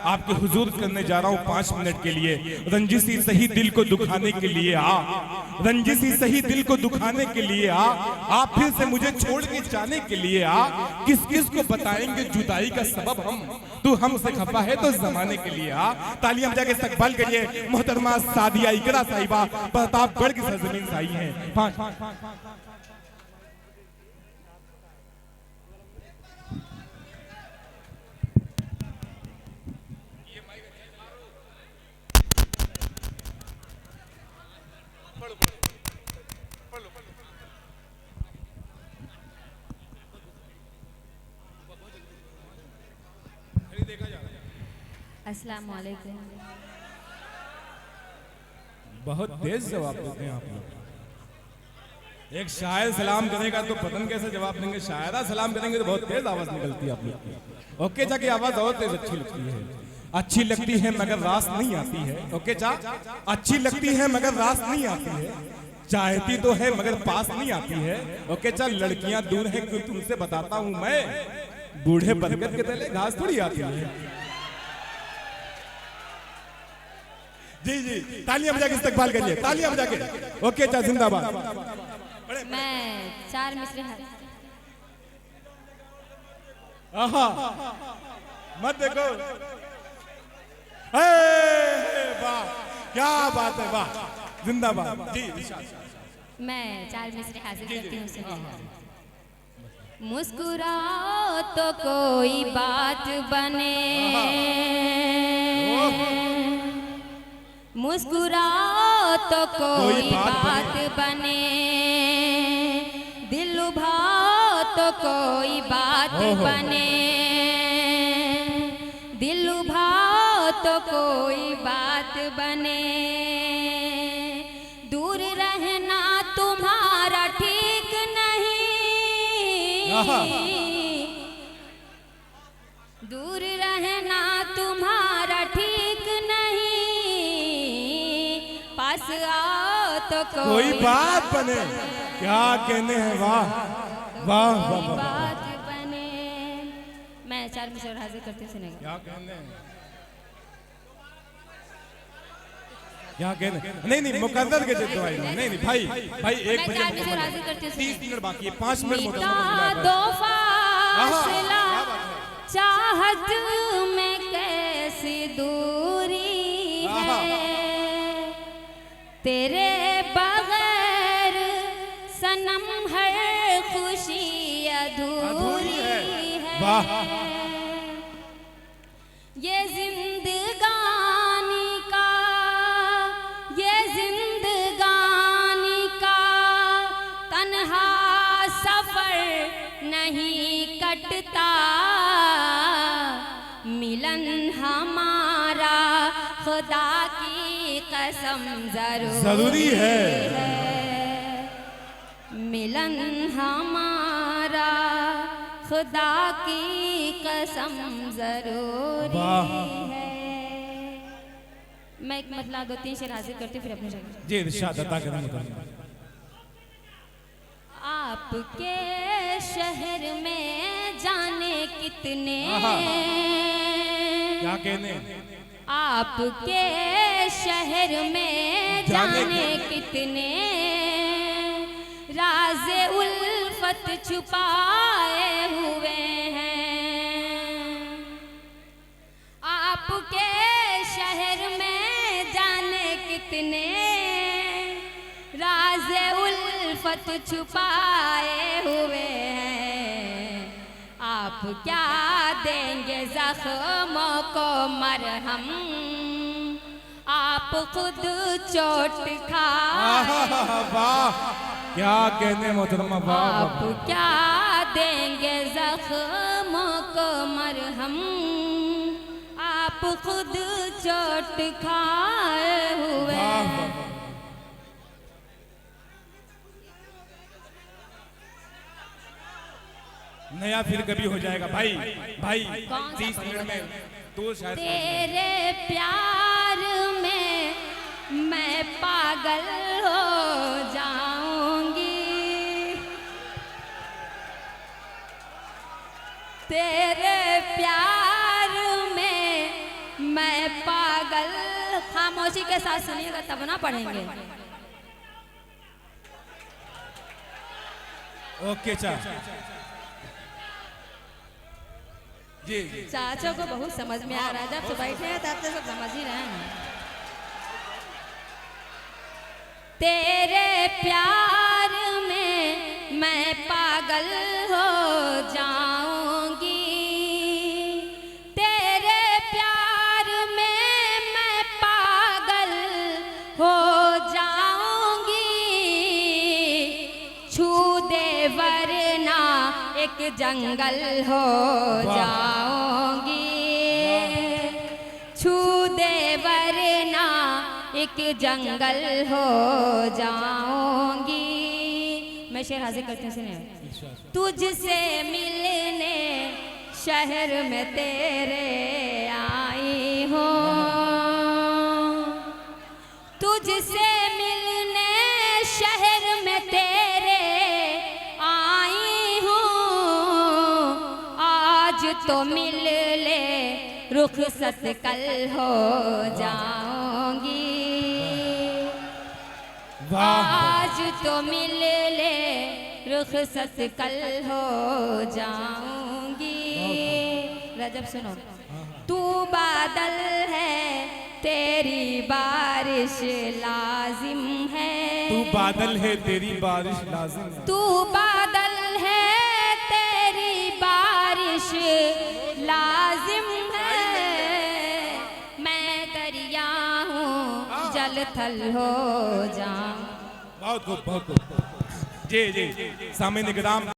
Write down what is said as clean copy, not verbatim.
आपके हुजूर करने जा रहा हूँ 5 मिनट के लिए। रंजिशी सही दिल को दुखाने के लिए आ, रंजिशी सही दिल को दुखाने के लिए आ, आप फिर से मुझे छोड़ के जाने के लिए आ। किस किस को बताएंगे जुदाई का सबब हम, तू हमसे खफा है तो जमाने के लिए आ। तालियां बजा के इस्तकबाल करिए मोहतरमा सादिया इकरा साहिबा, प्रतापगढ़ की सरजमीन से आई हैं। 5 अस्सलाम वालेकुम। बहुत तेज जवाब देते हैं आप लोग। एक शायर सलाम करेगा तो पतन कैसे जवाब देंगे, शायरा सलाम करेंगे तो बहुत तेज आवाज निकलती है आप लोग की। ओके जाके आवाज और तेज अच्छी लगती है, अच्छी लगती है मगर रास नहीं आती है। ओके जा, अच्छी लगती है मगर रास नहीं आती है, चाहती तो है मगर पास नहीं आती है। ओके चल, लड़कियां दूर हैं क्यों तुमसे बताता हूं मैं, बूढ़े बरगद के तले घास थोड़ी आती है। जी जी, तालियां बजा के इस्तकबाल करिए, तालियां बजा के। ओके चा, जिंदाबाद। मैं 4 मिसरे आहा, मत देखो, वाह क्या बात है, वाह जिंदाबाद जी। मैं 4 मिसरे हाजिर करती हूँ, सुनिए। मुस्कुराओ तो कोई बात बने, मुस्कुराओ तो कोई बात बने, दिल लुभाओ तो कोई बात बने, दिल लुभाओ तो कोई बात बने। दूर रहना तुम्हारा ठीक नहीं, दूर रहना तुम्हारा ठीक नहीं, पास आओ तो कोई बात बने। क्या कहने हैं, वाह वाह वाह बात बने। मैं 4 मिसरे और हाजिर करती हूँ, सुनेगा। क्या कहने हैं, क्या कहने, नहीं नहीं मुकद्दर के जिद भाई, नहीं नहीं भाई भाई, एक मैं 4 मिसरे और हाजिर करती हूँ, 30 मिनट बाकी है, 5 मिनट मिटा दो फासला, चाहत में कैसी दूरी है, तेरे बगैर सनम हर खुशी अधूरी है। वाह, ये जिंदगानी का, ये जिंदगानी का तन्हा सफर नहीं कटता, मिलन हमारा खुदा की कसम जरूरी है, मिलन हमारा खुदा की कसम जरूरी है। मैं एक मतलब 2-3 शेर हाजिर करती हूँ, फिर अपनी जगह। जी इरशाद अता करें। आपके शहर में जाने कितने, क्या कहने, आपके शहर में जाने कितने राज़े उल्फत छुपाए हुए हैं, आपके शहर में जाने कितने राज़े उल्फत छुपाए हुए हैं, आप क्या देंगे जख्मों को मरहम, आप खुद चोट खाए। वाह क्या कहने मोहतरमा, आप क्या देंगे जख्मों को मरहम, आप खुद चोट खाए हुए। नया फिर कभी हो जाएगा भाई, भाई 30 मिनट में तो शायद। तेरे प्यार में मैं पागल हो जाऊंगी, तेरे प्यार में मैं पागल। खामोशी के साथ सुनिएगा तब ना पढ़ेंगे। ओके चा जी जी। चाचा को बहुत समझ में आ रहा है, जब से बैठे हैं तब से सब समझ ही रहे हैं। तेरे प्यार में मैं पागल हो जाऊंगी, तेरे प्यार में मैं पागल हो जाऊंगी। छू दे वरना एक जंगल हो जाऊंगी, छू दे वरना एक जंगल हो जाऊंगी। मैं शेर हाजिर करती हूँ, सुनिए। तुझसे मिलने शहर में तेरे आई हूँ, तुझसे मिलने शहर में तेरे आई हूँ। आज तो मिल ले रुखसत कल हो जाऊंगी, आज तो मिल ले रुखसत कल हो जाऊंगी। रजब सुनो। तू बादल है तेरी बारिश लाजिम है, तू बादल है तेरी बारिश लाजिम है, तू बादल है तेरी बारिश लाजिम है। मैं दरिया हूँ जल थल हो जाऊं। बहुत खूब बहुत खूब। जी जी सामने निगराम।